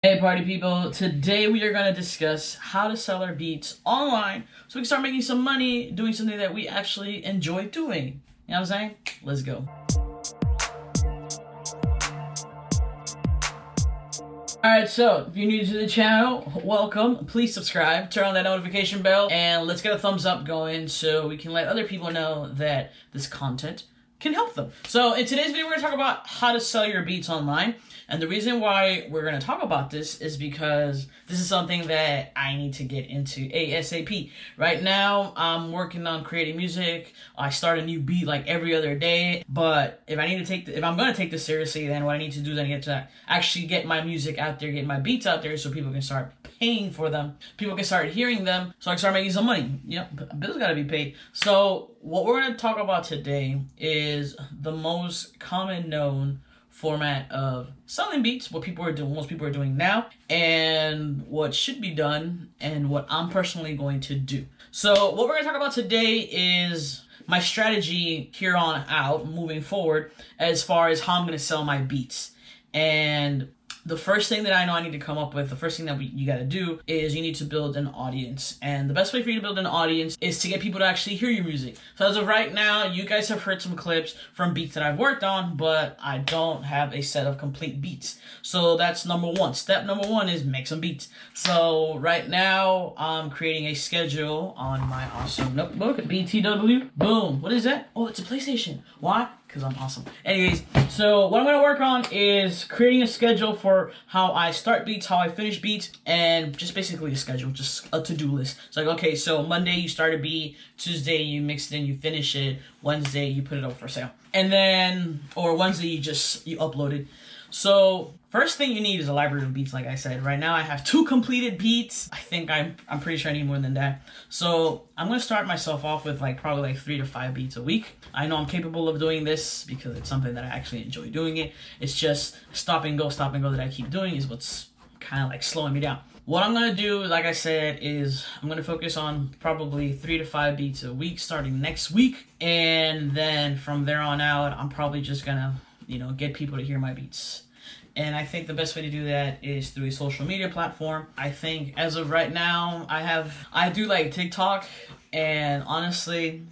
Hey party people, today we are going to discuss how to sell our beats online so we can start making some money doing something that we actually enjoy doing. You know what I'm saying? Let's go. Alright, so if you're new to the channel, welcome. Please subscribe, turn on that notification bell, and let's get a thumbs up going so we can let other people know that this content can help them. So in today's video, we're going to talk about how to sell your beats online. And the reason why we're going to talk about this is because this is something that I need to get into ASAP. Right now, I'm working on creating music. I start a new beat like every other day. But if I'm going to take this seriously, then what I need to do is I need to actually get my music out there, get my beats out there so people can start paying for them. People can start hearing them so I can start making some money. Bills got to be paid. So what we're going to talk about today is the most common known format of selling beats, what most people are doing now, and what should be done, and what I'm personally going to do. So what we're going to talk about today is my strategy here on out, moving forward, as far as how I'm going to sell my beats. And the first thing that I know I need to come up with, the first thing that you got to do is you need to build an audience. And the best way for you to build an audience is to get people to actually hear your music. So as of right now, you guys have heard some clips from beats that I've worked on, but I don't have a set of complete beats. So that's number one. Step number one is make some beats. So right now, I'm creating a schedule on my awesome notebook, BTW. Boom. What is that? Oh, it's a PlayStation. Why? Because I'm awesome. Anyways, so what I'm going to work on is creating a schedule for how I start beats, how I finish beats, and just basically a schedule, just a to-do list. It's like, okay, so Monday you start a beat, Tuesday you mix it in, you finish it, Wednesday you put it up for sale. And then, or Wednesday you upload it. So first thing you need is a library of beats, like I said. Right now I have 2 completed beats. I think I'm pretty sure I need more than that. So I'm going to start myself off with probably 3 to 5 beats a week. I know I'm capable of doing this because it's something that I actually enjoy doing it. It's just stop and go that I keep doing is what's kind of slowing me down. What I'm going to do, like I said, is I'm going to focus on probably 3 to 5 beats a week starting next week. And then from there on out, I'm probably just going to get people to hear my beats. And I think the best way to do that is through a social media platform. I think as of right now, I do TikTok, and honestly,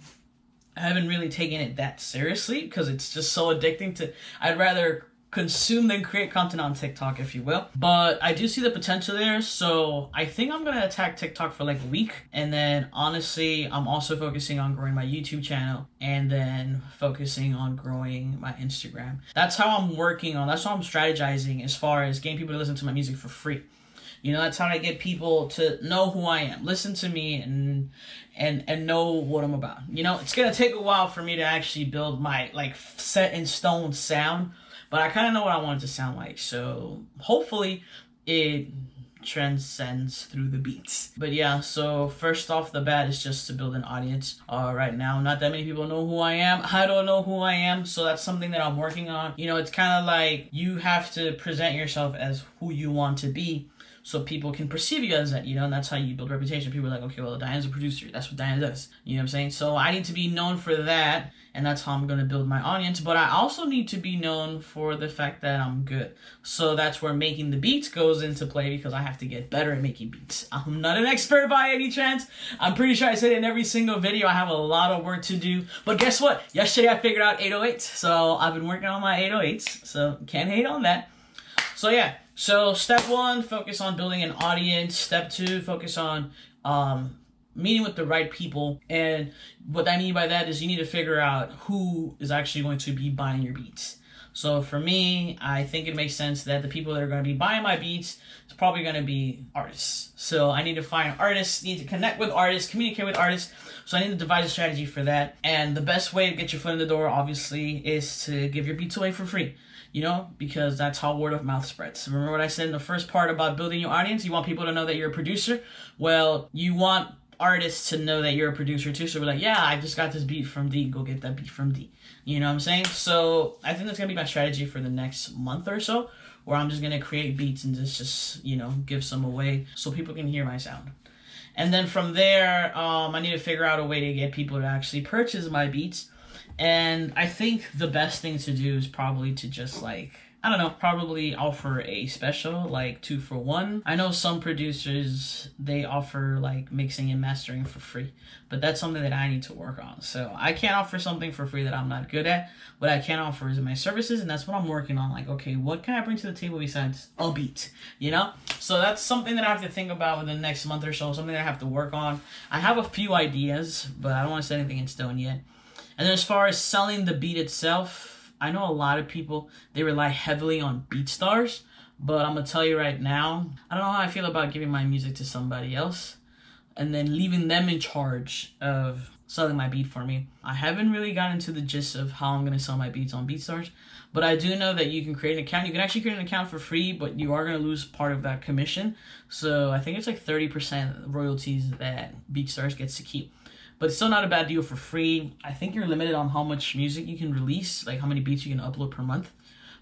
I haven't really taken it that seriously because it's just so addicting I'd rather consume than create content on TikTok, if you will. But I do see the potential there, so I think I'm gonna attack TikTok for a week, and then honestly I'm also focusing on growing my YouTube channel and then focusing on growing my Instagram. That's how I'm strategizing as far as getting people to listen to my music for free. That's how I get people to know who I am, listen to me, and know what I'm about. It's gonna take a while for me to actually build my set in stone sound, but I kind of know what I want it to sound like, so hopefully it transcends through the beats. But yeah, so first off the bat is just to build an audience. Right now, not that many people know who I am. I don't know who I am, so that's something that I'm working on. It's kind of like you have to present yourself as who you want to be so people can perceive you as that, and that's how you build reputation. People are like, okay, well, Diane's a producer. That's what Diane does. You know what I'm saying? So I need to be known for that, and that's how I'm going to build my audience. But I also need to be known for the fact that I'm good. So that's where making the beats goes into play, because I have to get better at making beats. I'm not an expert by any chance. I'm pretty sure I said it in every single video. I have a lot of work to do. But guess what? Yesterday I figured out 808s. So I've been working on my 808s. So can't hate on that. So yeah. So step 1, focus on building an audience. Step 2, focus on meeting with the right people. And what I mean by that is you need to figure out who is actually going to be buying your beats. So for me, I think it makes sense that the people that are going to be buying my beats is probably going to be artists. So I need to find artists, need to connect with artists, communicate with artists. So I need to devise a strategy for that. And the best way to get your foot in the door, obviously, is to give your beats away for free. Because that's how word of mouth spreads. Remember what I said in the first part about building your audience? You want people to know that you're a producer. Well, you want artists to know that you're a producer too. So we're like, yeah, I just got this beat from D. Go get that beat from D. You know what I'm saying? So I think that's going to be my strategy for the next month or so, where I'm just going to create beats and just give some away so people can hear my sound. And then from there, I need to figure out a way to get people to actually purchase my beats. And I think the best thing to do is probably to just I don't know, probably offer a special, like 2 for 1. I know some producers, they offer like mixing and mastering for free, but that's something that I need to work on. So I can't offer something for free that I'm not good at. What I can offer is my services, and that's what I'm working on. Like, okay, what can I bring to the table besides a beat, you know? So that's something that I have to think about within the next month or so, something that I have to work on. I have a few ideas, but I don't want to set anything in stone yet. And then as far as selling the beat itself, I know a lot of people, they rely heavily on Beatstars, but I'm going to tell you right now, I don't know how I feel about giving my music to somebody else and then leaving them in charge of selling my beat for me. I haven't really gotten into the gist of how I'm going to sell my beats on Beatstars, but I do know that you can create an account. You can actually create an account for free, but you are going to lose part of that commission. So I think it's like 30% royalties that Beatstars gets to keep. But it's still not a bad deal for free. I think you're limited on how much music you can release, like how many beats you can upload per month.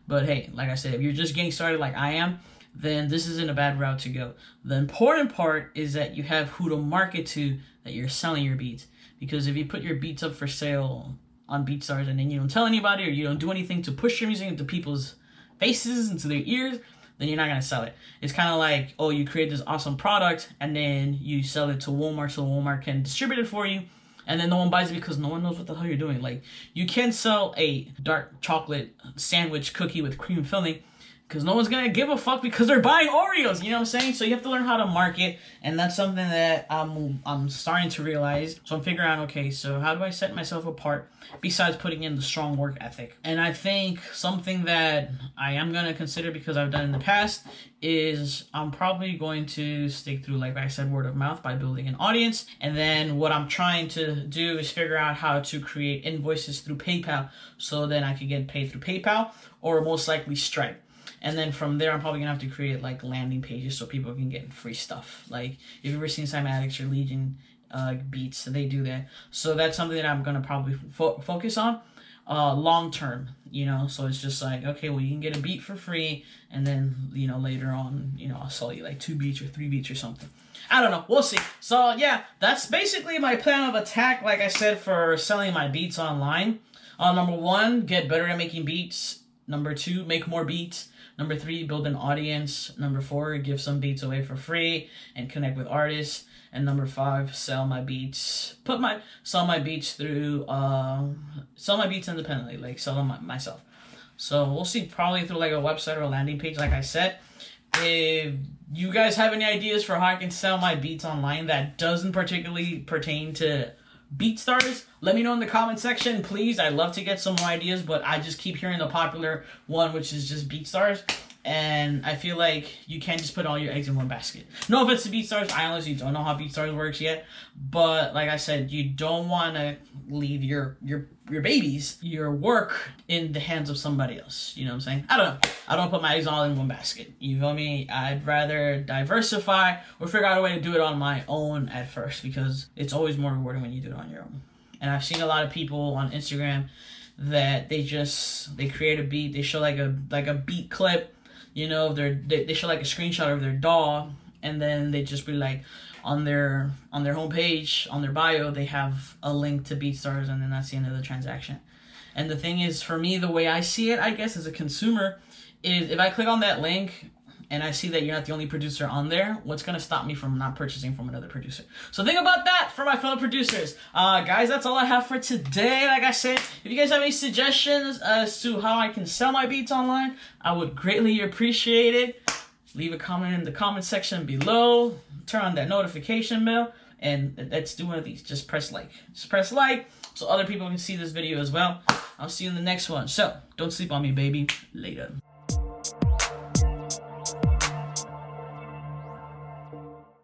But hey, like I said, if you're just getting started like I am, then this isn't a bad route to go. The important part is that you have who to market to that you're selling your beats. Because if you put your beats up for sale on Beatstars and then you don't tell anybody or you don't do anything to push your music into people's faces, into their ears, then you're not going to sell it. It's kind of like, oh, you create this awesome product and then you sell it to Walmart so Walmart can distribute it for you, and then no one buys it because no one knows what the hell you're doing. Like, you can't sell a dark chocolate sandwich cookie with cream filling because no one's going to give a fuck because they're buying Oreos, you know what I'm saying? So you have to learn how to market, and that's something that I'm starting to realize. So I'm figuring out, okay, so how do I set myself apart besides putting in the strong work ethic? And I think something that I am going to consider, because I've done in the past, is I'm probably going to stick through, like I said, word of mouth by building an audience. And then what I'm trying to do is figure out how to create invoices through PayPal so then I could get paid through PayPal or most likely Stripe. And then from there, I'm probably going to have to create like landing pages so people can get free stuff. Like, if you've ever seen Cymatics or Legion beats, they do that. So that's something that I'm going to probably focus on long term, you know. So it's just like, okay, well, you can get a beat for free, and then, you know, later on, you know, I'll sell you like 2 beats or 3 beats or something. I don't know. We'll see. So yeah, that's basically my plan of attack, like I said, for selling my beats online. Number 1, get better at making beats. Number 2, make more beats. Number 3, build an audience. Number 4, give some beats away for free and connect with artists. And number 5, sell my beats. Sell my beats through, sell my beats independently, like sell them myself. So we'll see, probably through like a website or a landing page, like I said. If you guys have any ideas for how I can sell my beats online that doesn't particularly pertain to Beatstars, let me know in the comment section, please. I'd love to get some more ideas, but I just keep hearing the popular one, which is just Beatstars. And I feel like you can't just put all your eggs in one basket. No offense to Beatstars, I honestly don't know how Beatstars works yet. But like I said, you don't want to leave your babies, your work, in the hands of somebody else. You know what I'm saying? I don't know. I don't put my eggs all in one basket. You feel me? I'd rather diversify or figure out a way to do it on my own at first, because it's always more rewarding when you do it on your own. And I've seen a lot of people on Instagram that they create a beat, they show like a beat clip. You know, they show like a screenshot of their DAW, and then they just be like, on their homepage, on their bio, they have a link to Beatstars, and then that's the end of the transaction. And the thing is, for me, the way I see it, I guess, as a consumer, is if I click on that link and I see that you're not the only producer on there, what's going to stop me from not purchasing from another producer? So think about that for my fellow producers. Guys, that's all I have for today. Like I said, if you guys have any suggestions as to how I can sell my beats online, I would greatly appreciate it. Leave a comment in the comment section below. Turn on that notification bell. And let's do one of these. Just press like. Just press like so other people can see this video as well. I'll see you in the next one. So, don't sleep on me, baby. Later.